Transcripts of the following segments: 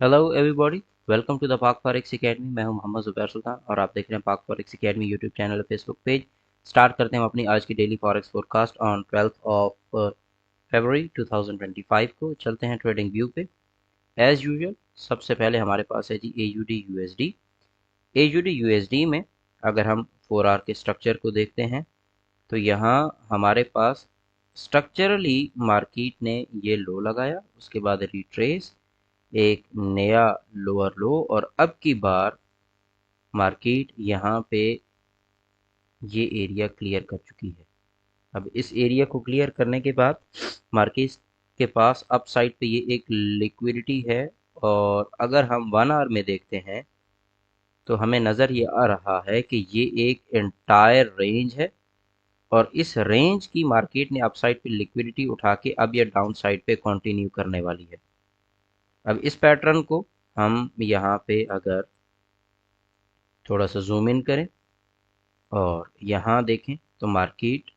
Hello everybody, welcome to the Pak forex academy. मैं हूं मोहम्मद ज़ुबैर सुल्तान और आप देख रहे हैं पाक फॉरेक्स एकेडमी यूट्यूब चैनल और फेसबुक पेज। स्टार्ट करते हैं हम अपनी आज की daily forex forecast on 12th of February 2025 को। चलते हैं ट्रेडिंग व्यू पे। एज यूजुअल सबसे पहले हमारे पास है जी AUD USD। AUD USD में अगर हम 4 आवर के स्ट्रक्चर को देखते हैं तो यहाँ हमारे पास स्ट्रक्चरली मार्केट ने ये लो लगाया, उसके बाद रिट्रेस, एक नया लोअर लो, और अब की बार मार्केट यहाँ पे ये एरिया क्लियर कर चुकी है। अब इस एरिया को क्लियर करने के बाद मार्केट के पास अप साइड पे ये एक लिक्विडिटी है। और अगर हम 1 आवर में देखते हैं तो हमें नज़र ये आ रहा है कि ये एक एंटायर रेंज है और इस रेंज की मार्केट ने अप साइड पे लिक्विडिटी उठा के अब ये डाउन साइड पे कंटिन्यू करने वाली है। अब इस पैटर्न को हम यहाँ पे अगर थोड़ा सा जूम इन करें और यहाँ देखें तो मार्केट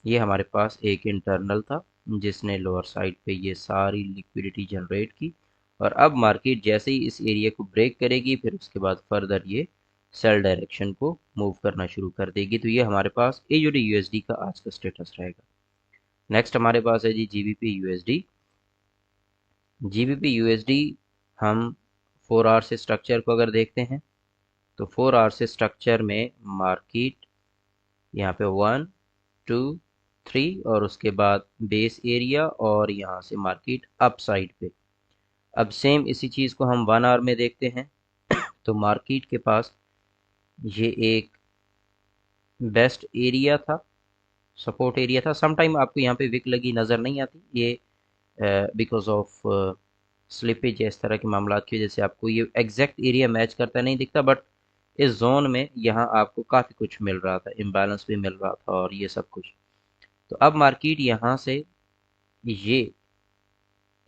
ये हमारे पास एक इंटरनल था जिसने लोअर साइड पे ये सारी लिक्विडिटी जनरेट की, और अब मार्केट जैसे ही इस एरिया को ब्रेक करेगी फिर उसके बाद फर्दर ये सेल डायरेक्शन को मूव करना शुरू कर देगी। तो ये हमारे पास AUD USD का आज का स्टेटस रहेगा। नेक्स्ट हमारे पास है जी GBP USD। GBP USD हम 4 आवर से स्ट्रक्चर को अगर देखते हैं तो 4 आवर से स्ट्रक्चर में मार्केट यहाँ पे 1 2 3 और उसके बाद बेस एरिया और यहाँ से मार्केट अप साइड पे। अब सेम इसी चीज़ को हम 1 आवर में देखते हैं तो मार्केट के पास ये एक बेस्ट एरिया था, सपोर्ट एरिया था। समटाइम आपको यहाँ पे विक लगी नज़र नहीं आती, ये बिकॉज ऑफ स्लिपेज या इस तरह के मामला की वजह से आपको ये एग्जैक्ट एरिया मैच करता नहीं दिखता, बट इस जोन में यहाँ आपको काफ़ी कुछ मिल रहा था, इम्बैलेंस भी मिल रहा था और ये सब कुछ। तो अब मार्केट यहाँ से ये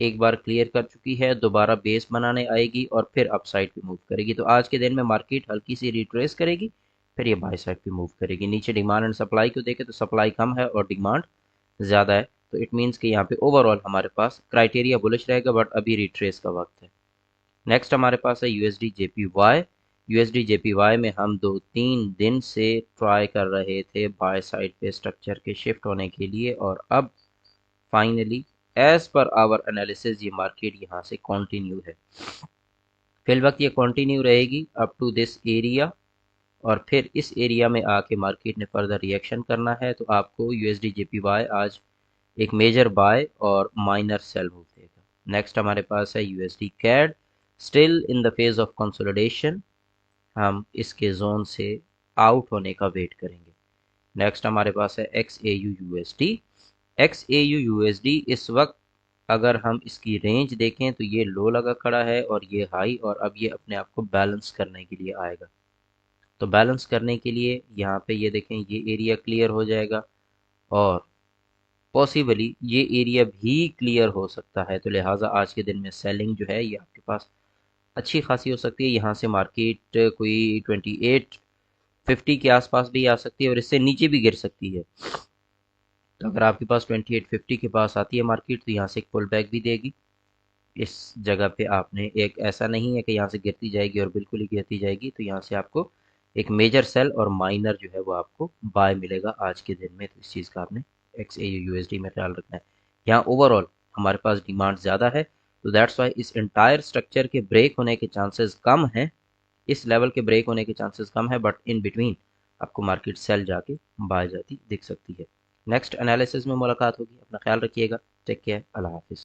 एक बार क्लियर कर चुकी है, दोबारा बेस बनाने आएगी और फिर अप साइड पे मूव करेगी। तो आज के दिन में मार्केट हल्की सी रिट्रेस करेगी, फिर ये बाई साइड पे मूव करेगी। नीचे डिमांड एंड सप्लाई को देखें तो सप्लाई कम है और डिमांड ज़्यादा है, तो इट मीन्स कि यहाँ पे ओवरऑल हमारे पास क्राइटेरिया बुलिश रहेगा, बट अभी रिट्रेस का वक्त है। नेक्स्ट हमारे पास है USD JPY। USD JPY में हम 2-3 दिन से ट्राई कर रहे थे बाय साइड पे स्ट्रक्चर के शिफ्ट होने के लिए, और अब finally as per our analysis ये मार्केट यहाँ से कंटिन्यू है। फिलवक्त ये कंटिन्यू रहेगी अप टू दिस एरिया, और फिर इस एरिया में आके मार्केट ने फर्दर रिएक्शन करना है। तो आपको USD JPY आज एक मेजर बाय और माइनर सेल मूव देगा। नेक्स्ट हमारे पास है USD CAD, still in the phase of consolidation. हम इसके जोन से आउट होने का वेट करेंगे। नेक्स्ट हमारे पास है XAU USD। XAU USD इस वक्त अगर हम इसकी रेंज देखें तो ये लो लगा खड़ा है और ये हाई, और अब ये अपने आप को बैलेंस करने के लिए आएगा। तो बैलेंस करने के लिए यहाँ पे ये देखें ये एरिया क्लियर हो जाएगा और पॉसिबली ये एरिया भी क्लियर हो सकता है। तो लिहाजा आज के दिन में सेलिंग जो है ये आपके पास अच्छी खासी हो सकती है। यहाँ से मार्केट कोई 2850 के आसपास भी आ सकती है और इससे नीचे भी गिर सकती है। तो अगर आपके पास 2850 के पास आती है मार्केट तो यहाँ से एक पुल बैक भी देगी। इस जगह पे आपने एक, ऐसा नहीं है कि यहाँ से गिरती जाएगी और बिल्कुल ही गिरती जाएगी, तो यहाँ से आपको एक मेजर सेल और माइनर जो है वो आपको बाय मिलेगा आज के दिन में। तो इस चीज़ का आपने XAU USD में ख्याल रखना है। यहाँ ओवरऑल हमारे पास डिमांड ज़्यादा है, तो दैट्स वाई इस एंटायर स्ट्रक्चर के ब्रेक होने के चांसेस कम हैं। इस लेवल के ब्रेक होने के चांसेस कम है, बट इन बिटवीन आपको मार्केट सेल जाके बाय जाती दिख सकती है। नेक्स्ट एनालिसिस में मुलाकात होगी। अपना ख्याल रखिएगा। Take care. अल्लाह हाफिज़।